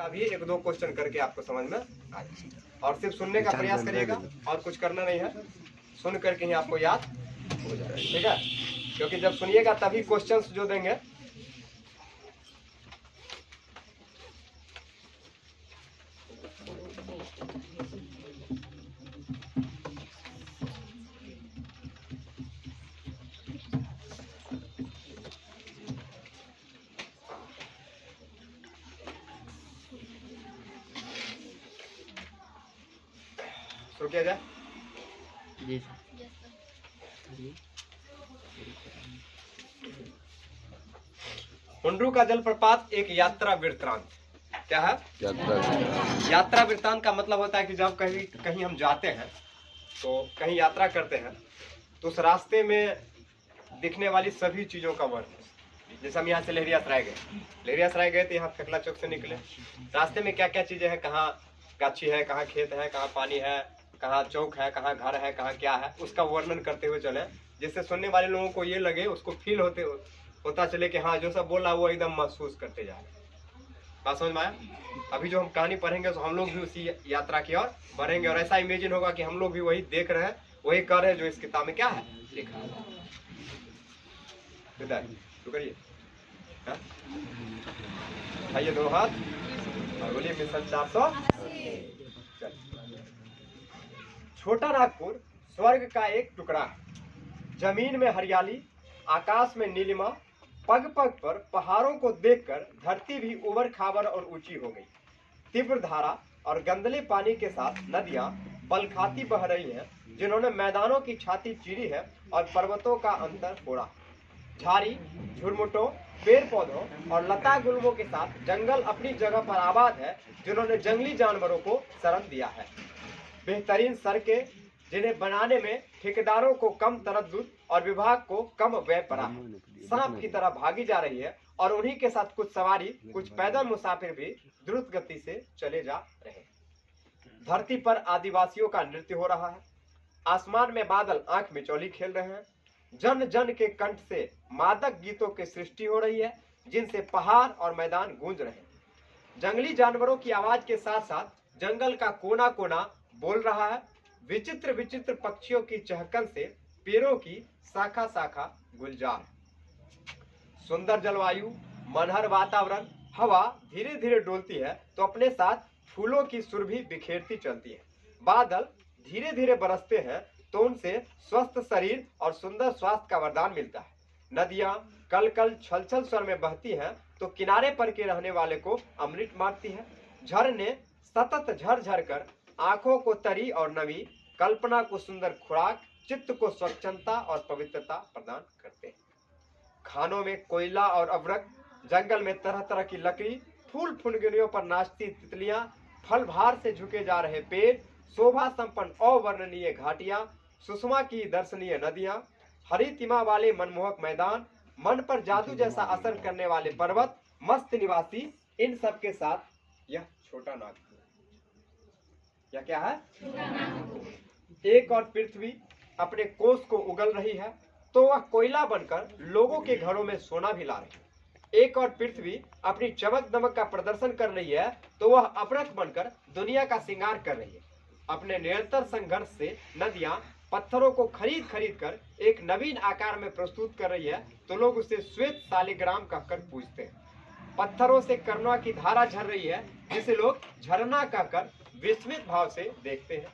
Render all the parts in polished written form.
का भी एक दो क्वेश्चन करके आपको समझ में आ जाए, और सिर्फ सुनने का प्रयास करिएगा और कुछ करना नहीं है, सुन करके ही आपको याद हो जाएगा, ठीक है। क्योंकि जब सुनिएगा तभी क्वेश्चंस जो देंगे शुरू किया जाए। जी हुंड्रू का जलप्रपात एक यात्रा वृत्तांत। क्या है? यात्रा वृत्तांत का मतलब होता है कि जब कहीं कहीं हम जाते हैं तो कहीं यात्रा करते हैं तो उस रास्ते में दिखने वाली सभी चीजों का वर्णन। जैसे हम यहाँ से लहरियासराय गए तो यहाँ फेकला चौक से निकले, रास्ते में क्या क्या चीजें हैं, कहाँ गाछी है, कहाँ खेत है, कहाँ पानी है, कहाँ चौक है, कहाँ घर है, कहाँ क्या है, उसका वर्णन करते हुए चले, जिससे सुनने वाले लोगों को ये लगे, उसको फील होता चले कि हाँ जो सब बोल रहा है वो एकदम महसूस करते जा रहे। बात समझ में आया? अभी जो हम कहानी पढ़ेंगे तो हम लोग भी उसी यात्रा की ओर बढ़ेंगे और ऐसा इमेजिन होगा कि हम लोग भी वही देख रहे हैं, वही कर रहे हैं जो इस किताब में क्या है लिखा है। तो करिए, उठाइए दो हाथ और बोलिए मिशन 400। छोटा नागपुर स्वर्ग का एक टुकड़ा है। जमीन में हरियाली, आकाश में नीलिमा, पग पग पर पहाड़ों को देखकर धरती भी उबड़ खाबड़ और ऊंची हो गई। तीव्र धारा और गंदले पानी के साथ नदियां बल खाती बह रही हैं, जिन्होंने मैदानों की छाती चीरी है और पर्वतों का अंतर फोड़ा। झाड़ी झुरमुटों, पेड़ पौधों और लता गुल्मों के साथ जंगल अपनी जगह पर आबाद है, जिन्होंने जंगली जानवरों को शरण दिया है। बेहतरीन सड़कें, जिन्हें बनाने में ठेकेदारों को कम तरद्दुद और विभाग को कम व्यय पड़ा है, सांप की तरह भागी जा रही है और उन्हीं के साथ कुछ सवारी, कुछ पैदल मुसाफिर भी द्रुत गति से चले जा रहे हैं। धरती पर आदिवासियों का नृत्य हो रहा है। आसमान में बादल आंख में चौली खेल रहे हैं। जन जन के कंठ से मादक गीतों की सृष्टि हो रही है, जिनसे पहाड़ और मैदान गूंज रहे हैं। जंगली जानवरों की आवाज के साथ साथ जंगल का कोना कोना बोल रहा है। विचित्र विचित्र पक्षियों की चहकन से पेड़ों की शाखा शाखा गुलजार। सुंदर जलवायु, मनहर वातावरण, हवा धीरे धीरे डोलती है तो अपने साथ फूलों की सुरभि बिखेरती चलती है। बादल धीरे धीरे बरसते हैं तो उनसे स्वस्थ शरीर और सुंदर स्वास्थ्य का वरदान मिलता है। नदियां कल कल छल छल स्वर में बहती हैं तो किनारे पर के रहने वाले को अमृत मारती है। झरने सतत झर झर कर आंखों को तरी और नवी, कल्पना को सुंदर खुराक, चित्त को स्वच्छता और पवित्रता प्रदान करते हैं। खानों में कोयला और अवरक, जंगल में तरह तरह की लकड़ी, फूल फुनगिरियों पर नाचती तितलियां, फल भार से झुके जा रहे पेड़, शोभा संपन्न अवर्णनीय घाटियां, सुषमा की दर्शनीय नदियां, हरी तिमा वाले मनमोहक मैदान, मन पर जादू जैसा असर करने वाले पर्वत, मस्त निवासी, इन सब के साथ यह छोटा नागपुर। यह क्या है? एक और पृथ्वी अपने कोष को उगल रही है तो वह कोयला बनकर लोगों के घरों में सोना भी ला रही है। एक और पृथ्वी अपनी चमक दमक का प्रदर्शन कर रही है तो वह अपरख बनकर दुनिया का श्रृंगार कर रही है। अपने निरंतर संघर्ष से नदियां पत्थरों को खरीद खरीद कर एक नवीन आकार में प्रस्तुत कर रही है तो लोग उसे श्वेत शालिग्राम कहकर पूजते हैं। पत्थरों से करुणा की धारा झर रही है जिसे लोग झरना कहकर विस्मित भाव से देखते हैं।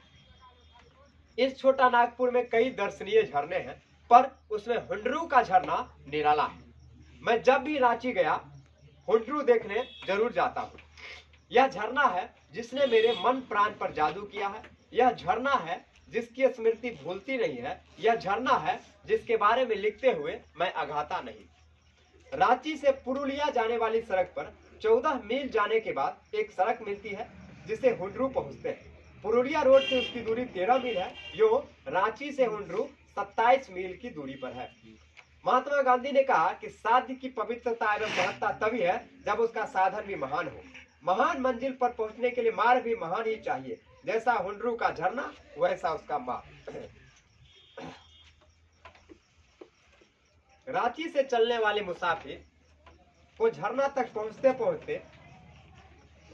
इस छोटा नागपुर में कई दर्शनीय झरने हैं, पर उसमें हुंड्रू का झरना निराला है। मैं जब भी रांची गया हुंड्रू देखने जरूर जाता हूँ। यह झरना है जिसने मेरे मन प्राण पर जादू किया है। यह झरना है जिसकी स्मृति भूलती नहीं है। यह झरना है जिसके बारे में लिखते हुए मैं अघाता नहीं। रांची से पुरुलिया जाने वाली सड़क पर 14 मील जाने के बाद एक सड़क मिलती है जिसे हुंड्रू पहुंचते हैं। पुरुलिया रोड से उसकी दूरी 13 मील है, जो रांची से हुंड्रू 27 मील की दूरी पर है। महात्मा गांधी ने कहा कि साध्य की पवित्रता एवं महत्ता तभी है जब उसका साधन भी महान हो। महान मंजिल पर पहुंचने के लिए मार्ग भी महान ही चाहिए। जैसा हुंड्रू का झरना वैसा उसका मार्ग। रांची से चलने वाले मुसाफिर को झरना तक पहुंचते पहुंचते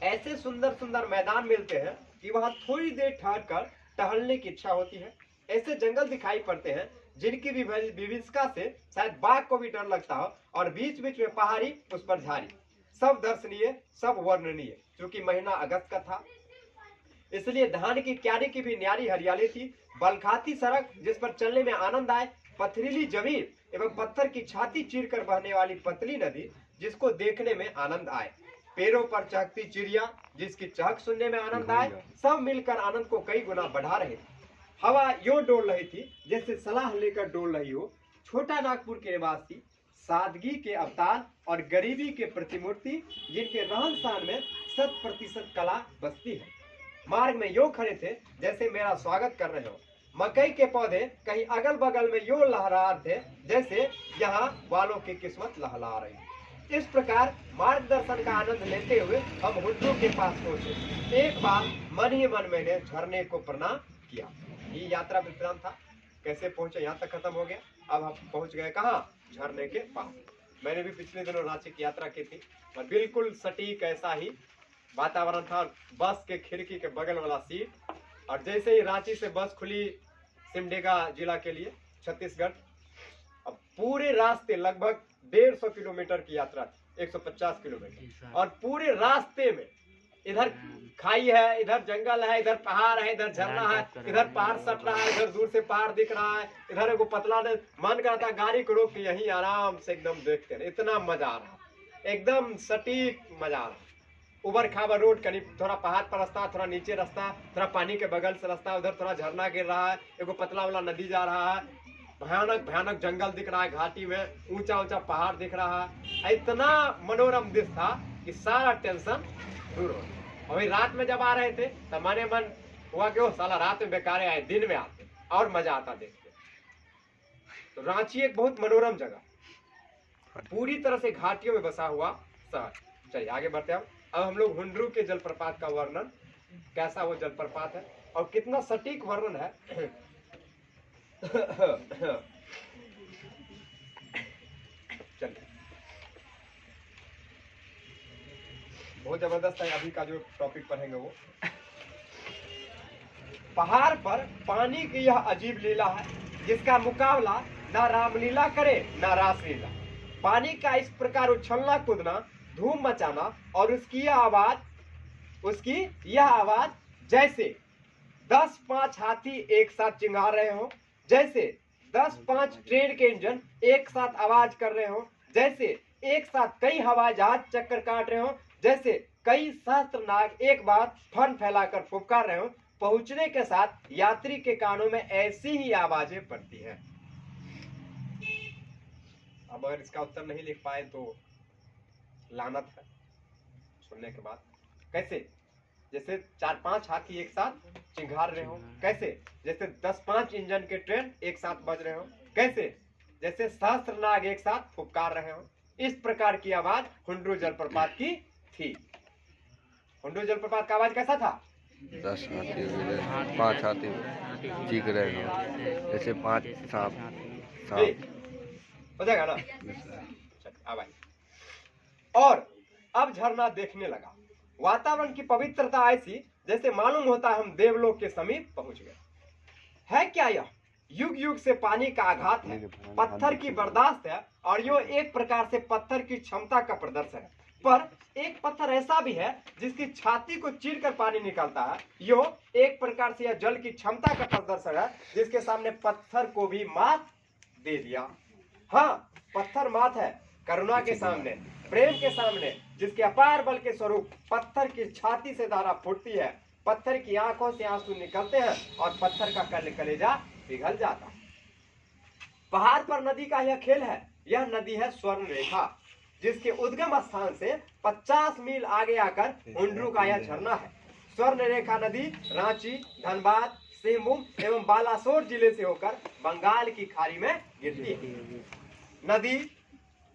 ऐसे सुंदर सुंदर मैदान मिलते हैं कि वहां थोड़ी देर ठहर कर टहलने की इच्छा होती है। ऐसे जंगल दिखाई पड़ते हैं जिनकी विभीषिका से शायद बाघ को भी डर लगता हो, और बीच बीच में पहाड़ी, उस पर झाड़ी, सब दर्शनीय, सब वर्णनीय। क्योंकि महीना अगस्त का था, इसलिए धान की क्यारी की भी न्यारी हरियाली थी। बलखाती सड़क जिस पर चलने में आनंद आए, पथरीली जमीन एवं पत्थर की छाती चीरकर बहने वाली पतली नदी जिसको देखने में आनंद आए, पेड़ों पर चहकती चिड़िया जिसकी चहक सुनने में आनंद आए, सब मिलकर आनंद को कई गुना बढ़ा रहे थे। हवा यूं डोल रही थी जैसे सलाह लेकर डोल रही हो। छोटा नागपुर के निवासी सादगी के अवतार और गरीबी के प्रतिमूर्ति, जिनके रहन सहन में 100% कला बसती है, मार्ग में यूं खड़े थे जैसे मेरा स्वागत कर रहे हो। मकई के पौधे कहीं अगल बगल में यूं लहरा थे जैसे यहाँ वालों की किस्मत लहला रही। इस प्रकार मार्गदर्शन का आनंद लेते हुए हम हुड्डू के पास पहुंचे। एक बार मन ही मन मैंने झरने को प्रणाम किया। ये यात्रा विश्राम था। कैसे पहुंचे, यहाँ तक खत्म हो गया। अब हम पहुंच गए कहाँ? झरने के पास। मैंने भी पिछले दिनों रांची की यात्रा की थी और बिल्कुल सटीक ऐसा ही वातावरण था। बस के खिड़की के बगल वाला सीट, और जैसे ही रांची से बस खुली सिमडेगा जिला के लिए, छत्तीसगढ़, अब पूरे रास्ते लगभग 150 किलोमीटर की यात्रा, 150 किलोमीटर, और पूरे रास्ते में इधर खाई है, इधर जंगल है, इधर पहाड़ है, इधर झरना है, इधर पहाड़ सट रहा है, इधर दूर से पहाड़ दिख रहा है, इधर एगो पतला ने मन करता गाड़ी को रोक के यहीं आराम से एकदम देखते रहे। इतना मजा आ रहा, एकदम सटीक मजा आ रहा। उबड़ खाबड़ रोड, कहीं थोड़ा पहाड़ पर रास्ता, थोड़ा नीचे रास्ता, थोड़ा पानी के बगल से रास्ता, उधर थोड़ा झरना गिर रहा है, एगो पतला वाला नदी जा रहा है, भयानक भयानक जंगल दिख रहा है, घाटी में ऊंचा ऊंचा पहाड़ दिख रहा है। इतना मनोरम दृश्य था कि सारा टेंशन दूर हो। अभी रात में जब आ रहे थे तो मने मन हुआ कि वो साला रात में बेकार आए, दिन में आते और मजा आता देखते। तो रांची एक बहुत मनोरम जगह, पूरी तरह से घाटियों में बसा हुआ शहर। चलिए आगे बढ़ते हैं। अब हम लोग हुंड्रू के जलप्रपात का वर्णन, कैसा वो जलप्रपात है और कितना सटीक वर्णन है। चलिए, बहुत जबरदस्त है। अभी का जो टॉपिक पढ़ेंगे वो, पहाड़ पर पानी की यह अजीब लीला है जिसका मुकाबला ना रामलीला करे ना रासलीला। पानी का इस प्रकार उछलना कूदना, धूम मचाना, और उसकी यह आवाज जैसे 10-5 हाथी एक साथ चिंगार रहे हो, जैसे 10-5 ट्रेन के इंजन एक साथ आवाज कर रहे हो, जैसे एक साथ कई हवाई जहाज चक्कर काट रहे हो, जैसे कई सहस्त्र नाग एक बार फन फैलाकर फुफकार रहे हो। पहुंचने के साथ यात्री के कानों में ऐसी ही आवाजें पड़ती हैं। अब अगर इसका उत्तर नहीं लिख पाए तो लानत है सुनने के बाद। कैसे? जैसे 4-5 हाथी एक साथ चिंगार रहे हो, कैसे? जैसे 10-5 इंजन के ट्रेन एक साथ बज रहे हो, कैसे? जैसे सहस्त्र नाग एक साथ फुफकार रहे हो। इस प्रकार की आवाज हुंड्रू जलप्रपात की थी। हुंड्रू जलप्रपात का आवाज कैसा था? 10 हाथी, 5 हाथी चीख रहे हो, जैसे 5 सांप हो जाएगा ना। अब और अब झरना देखने लगा। वातावरण की पवित्रता ऐसी जैसे मालूम होता है हम देवलोक के समीप पहुंच गए। है क्या यह? युग युग से पानी का आघात है, पत्थर की बर्दाश्त है, और यो एक प्रकार से पत्थर की क्षमता का प्रदर्शन है। पर एक पत्थर ऐसा भी है जिसकी छाती को चीरकर पानी निकलता है। यो एक प्रकार से यह जल की क्षमता का प्रदर्शन है जिसके सामने पत्थर को भी मात दे दिया। हाँ, पत्थर मात है करुणा के सामने, प्रेम के सामने, जिसके अपार बल के स्वरूप पत्थर की छाती से धारा फूटती है, पत्थर की आंखों से आंसू निकलते हैं और पत्थर का कलेजा पिघल जाता है। पहाड़ पर नदी का यह खेल है। यह नदी है स्वर्ण रेखा, जिसके उद्गम स्थान से 50 मील आगे आकर हुंड्रू का यह झरना है। स्वर्ण रेखा नदी रांची, धनबाद, सिंहभूम एवं बालासोर जिले से होकर बंगाल की खाड़ी में गिरती है। नदी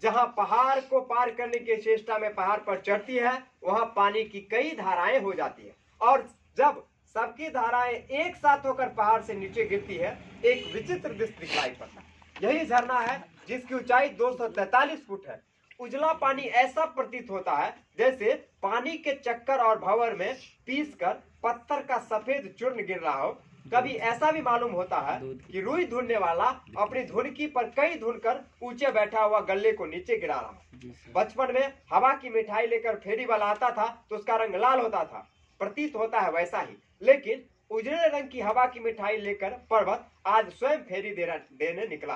जहां पहाड़ को पार करने की चेष्टा में पहाड़ पर चढ़ती है, वहां पानी की कई धाराएं हो जाती है, और जब सबकी धाराएं एक साथ होकर पहाड़ से नीचे गिरती है, एक विचित्र दृश्य दिखाई पड़ता है। यही झरना है जिसकी ऊंचाई 243 फुट है। उजला पानी ऐसा प्रतीत होता है जैसे पानी के चक्कर और भंवर में पीसकर पत्थर का सफेद चूर्ण गिर रहा हो। कभी ऐसा भी मालूम होता है कि रुई ढूंढने वाला अपनी धुनकी पर कई ढूंढकर ऊंचे बैठा हुआ गल्ले को नीचे गिरा रहा। बचपन में हवा की मिठाई लेकर फेरी वाला आता था तो उसका रंग लाल होता था, प्रतीत होता है वैसा ही। लेकिन उजले रंग की हवा की मिठाई लेकर पर्वत आज स्वयं फेरी देने निकला।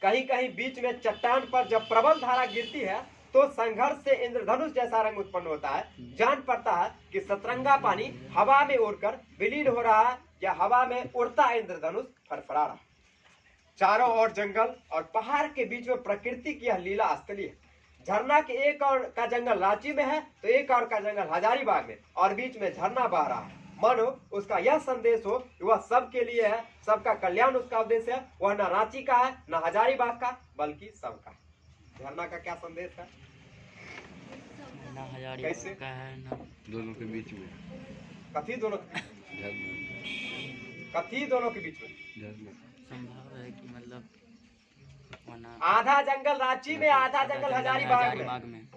कहीं कहीं बीच में चट्टान पर जब प्रबल धारा गिरती है तो संघर्ष से इंद्रधनुष जैसा रंग उत्पन्न होता है। जान पड़ता है कि सतरंगा पानी हवा में उड़कर विलीन हो रहा है या हवा में उड़ता इंद्रधनुष फरफरा रहा। चारों ओर जंगल और पहाड़ के बीच में प्रकृति की यह लीला स्थली है। झरना के एक और का जंगल रांची में है तो एक और का जंगल हजारीबाग में, और बीच में झरना बह रहा है। मानो उसका यह संदेश हो कि वह सबके लिए है, सबका कल्याण उसका उद्देश्य है। वह न रांची का है न हजारीबाग का, बल्कि सबका। झरना का क्या संदेश है? ना हजारी कैसे? का है ना दोनों के बीच में कथी दोनों झरना, कथी दोनों के बीच में झरना। संभव है कि मतलब वरना आधा जंगल रांची में, आधा जंगल हजारीबाग में। हजारीबाग में।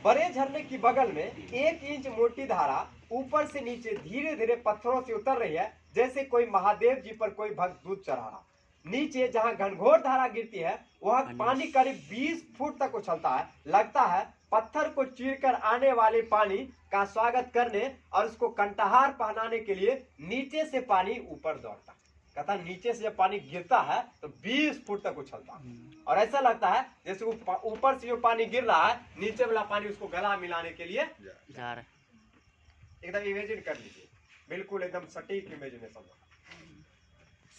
बड़े झरने की बगल में 1 इंच मोटी धारा ऊपर से नीचे धीरे धीरे पत्थरों से उतर रही है, जैसे कोई महादेव जी पर कोई भक्त दूध चढ़ा रहा। नीचे जहां घनघोर धारा गिरती है वह पानी करीब 20 फुट तक उछलता है। लगता है पत्थर को चीरकर आने वाले पानी का स्वागत करने और उसको कंटहार पहनाने के लिए नीचे से पानी ऊपर दौड़ता। कहता नीचे से जब पानी गिरता है तो 20 फुट तक उछलता और ऐसा लगता है जैसे ऊपर से जो पानी गिर रहा है नीचे वाला पानी उसको गला मिलाने के लिए जा रहा है। एकदम इमेजिन कर लीजिए, बिल्कुल एकदम सटीक इमेजिनेशन।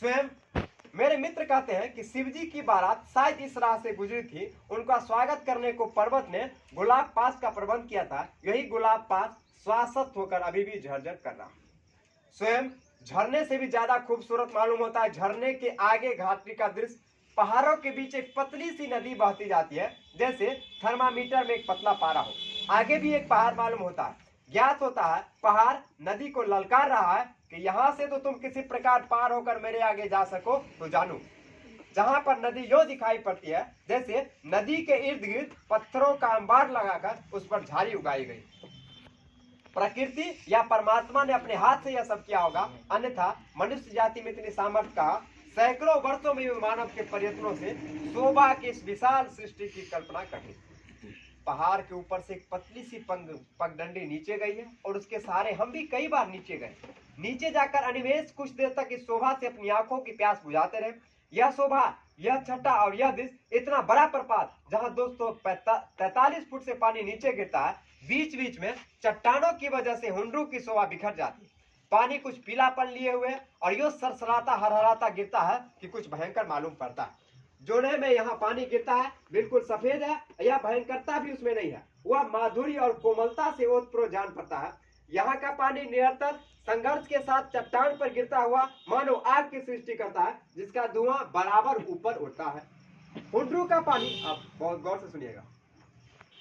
स्वयं मेरे मित्र कहते हैं कि शिवजी की बारात शायद इस राह से गुजरी थी। उनका स्वागत करने को पर्वत ने गुलाब पास का प्रबंध किया था। यही गुलाब पास श्वासत होकर अभी भी झरझर कर रहा। स्वयं झरने से भी ज्यादा खूबसूरत मालूम होता है झरने के आगे घाटी का दृश्य। पहाड़ों के बीच एक पतली सी नदी बहती जाती है, जैसे थर्मामीटर में एक पतला पारा हो। आगे भी एक पहाड़ मालूम होता है। ज्ञात होता है पहाड़ नदी को ललकार रहा है कि यहाँ से तो तुम किसी प्रकार पार होकर मेरे आगे जा सको तो जानू। जहां पर नदी यो दिखाई पड़ती है जैसे नदी के इर्द गिर्द पत्थरों का अंबार लगाकर उस पर झाड़ी उगाई गई। प्रकृति या परमात्मा ने अपने हाथ से यह सब किया होगा, अन्यथा मनुष्य जाति में इतनी सामर्थ्य का सैकड़ों वर्षों में मानव के प्रयत्नों से शोभा की इस विशाल सृष्टि की कल्पना कठिन। पहाड़ के ऊपर से एक पतली सी पगडंडी नीचे गई है और उसके सहारे हम भी कई बार नीचे गए। नीचे जाकर अनिमेष कुछ देर तक इस शोभा से अपनी आंखों की प्यास बुझाते रहे। यह शोभा, यह छट्टा और यह दृश्य इतना बड़ा प्रपात जहां 243 फुट से पानी नीचे गिरता है। बीच बीच में चट्टानों की वजह से हुंडरू की शोभा बिखर जाती है। पानी कुछ पीलापन लिए हुए और यो सरसराता हरहराता गिरता है कि कुछ भयंकर मालूम पड़ता है। जोड़े में यहाँ पानी गिरता है बिल्कुल सफेद है, यह भयंकरता भी उसमें नहीं है, वह माधुरी और कोमलता से ओतप्रोत जान पड़ता है। यहाँ का पानी निरंतर संघर्ष के साथ चट्टान पर गिरता हुआ मानो आग की सृष्टि करता है, जिसका धुआं बराबर ऊपर उठता है। हुंडरू का पानी, आप बहुत गौर से सुनिएगा,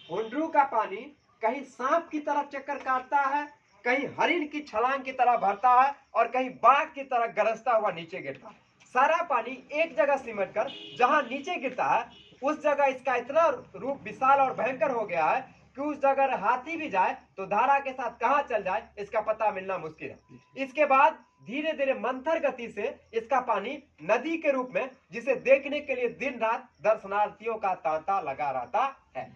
हुंडरू का पानी कहीं सांप की तरह चक्कर काटता है, कहीं हरिण की छलांग की तरह भरता है और कहीं बाघ की तरह गरजता हुआ नीचे गिरता है। सारा पानी एक जगह सिमटकर जहां नीचे गिरता है उस जगह इसका इतना रूप विशाल और भयंकर हो गया है कि उस जगह हाथी भी जाए तो धारा के साथ कहां चल जाए इसका पता मिलना मुश्किल है। इसके बाद धीरे धीरे मंथर गति से इसका पानी नदी के रूप में, जिसे देखने के लिए दिन रात दर्शनार्थियों का तांता लगा रहता है।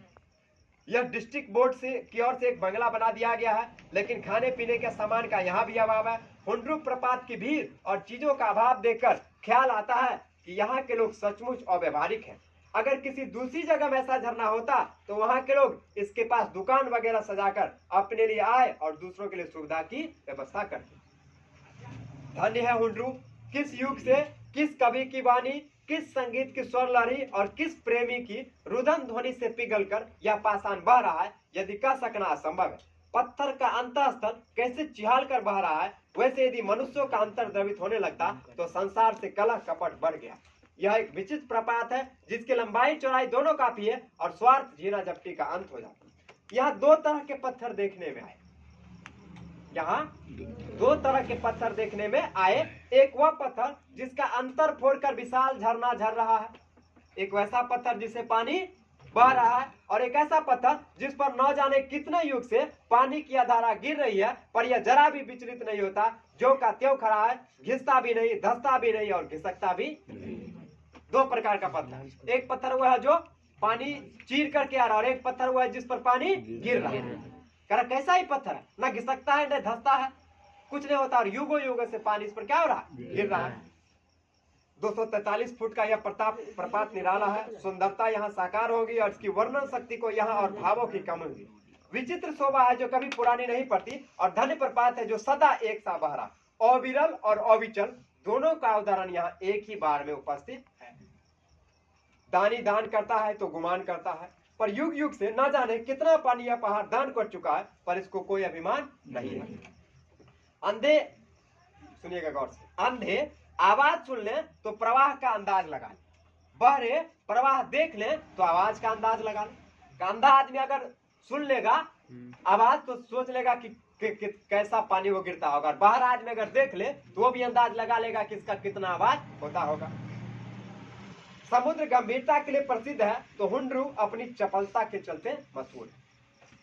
यह डिस्ट्रिक्ट बोर्ड की ओर से एक बंगला बना दिया गया है, लेकिन खाने पीने के सामान का यहाँ भी अभाव है। हुंडरू प्रपात की भीड़ और चीजों का अभाव देखकर ख्याल आता है कि यहाँ के लोग सचमुच अव्यवहारिक हैं। अगर किसी दूसरी जगह में ऐसा झरना होता तो वहाँ के लोग इसके पास दुकान वगैरह सजाकर अपने लिए आए और दूसरों के लिए सुविधा की व्यवस्था करते। धन्य है हुंडरू, किस युग से, किस कवि की वाणी, किस संगीत की स्वर लहरी और किस प्रेमी की रुदन ध्वनि से पिघलकर यह पाषाण बह रहा है। यदि कह सकना असंभव है पत्थर का अंतःस्थल कैसे चिहाल कर बह रहा है, वैसे यदि मनुष्यों का अंतर द्रवित होने लगता तो संसार से कलह कपट बढ़ गया। यह एक विचित्र प्रपात है जिसकी लंबाई चौड़ाई दोनों काफी है और स्वार्थ झीना झपटी का अंत हो जाता है। यहाँ दो तरह के पत्थर देखने में आए। यहाँ दो तरह के पत्थर देखने में आए। एक वह पत्थर जिसका अंतर फोड़कर विशाल झरना झर रहा है, एक वैसा पत्थर जिसे पानी बह रहा है, और एक ऐसा पत्थर जिस पर न जाने कितने युग से पानी की धारा गिर रही है, पर यह जरा भी विचलित नहीं होता, जो का त्यों खड़ा है, घिसता भी नहीं, धसता भी नहीं और घिसकता भी। दो प्रकार का पत्थर, एक पत्थर वह है जो पानी चीर करके आ रहा है, और एक पत्थर वह है जिस पर पानी गिर रहा है। कह कैसा ही पत्थर है, न घिसकता है न धसता है, कुछ नहीं होता, और युगों युगों से पानी इस पर क्या हो रहा है, गिर रहा है। 243 फुट का यह प्रपात निराला है। सुंदरता यहाँ साकार होगी और इसकी वर्णन शक्ति को यहाँ और भावों की कमी होगी। विचित्र शोभा है जो कभी पुरानी नहीं पड़ती, और धन्य प्रपात है जो सदा एक सा बह रहा। अविरल और अविचल दोनों का उदाहरण यहाँ एक ही बार में उपस्थित है। दानी दान करता है तो गुमान करता है, पर युग युग से न जाने कितना पानी यह पहाड़ दान कर चुका है, पर इसको कोई अभिमान नहीं है। अंधे, सुनिएगा गौर से, अंधे आवाज सुन ले तो प्रवाह का अंदाज लगा ले, बहरे प्रवाह देख ले तो आवाज का अंदाज लगा ले। अंधा आदमी अगर सुन लेगा आवाज तो सोच लेगा कि कैसा पानी वो गिरता होगा, बाहर आदमी अगर देख ले तो वो भी अंदाज लगा लेगा कि इसका कितना आवाज होता होगा। समुद्र गंभीरता के लिए प्रसिद्ध है तो हुंड्रू अपनी चपलता के चलते मशहूर है।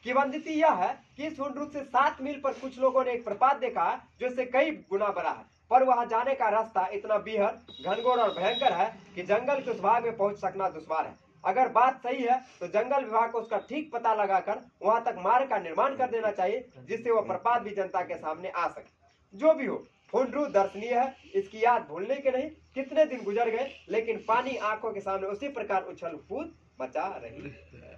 किंवदंती यह है कि इस हुंड्रू से 7 मील पर कुछ लोगों ने एक प्रपात देखा है जो इससे कई गुना बड़ा है, पर वहां जाने का रास्ता इतना बीहड़, घनघोर और भयंकर है कि जंगल के उस भाग में पहुंच सकना दुश्वार है। अगर बात सही है तो जंगल विभाग को उसका ठीक पता लगाकर वहां तक मार्ग का निर्माण कर देना चाहिए, जिससे वह प्रपात भी जनता के सामने आ सके। जो भी हो, हुंड्रू दर्शनीय है, इसकी याद भूलने के नहीं। कितने दिन गुजर गए लेकिन पानी आंखों के सामने उसी प्रकार उछल कूद मचा रही है।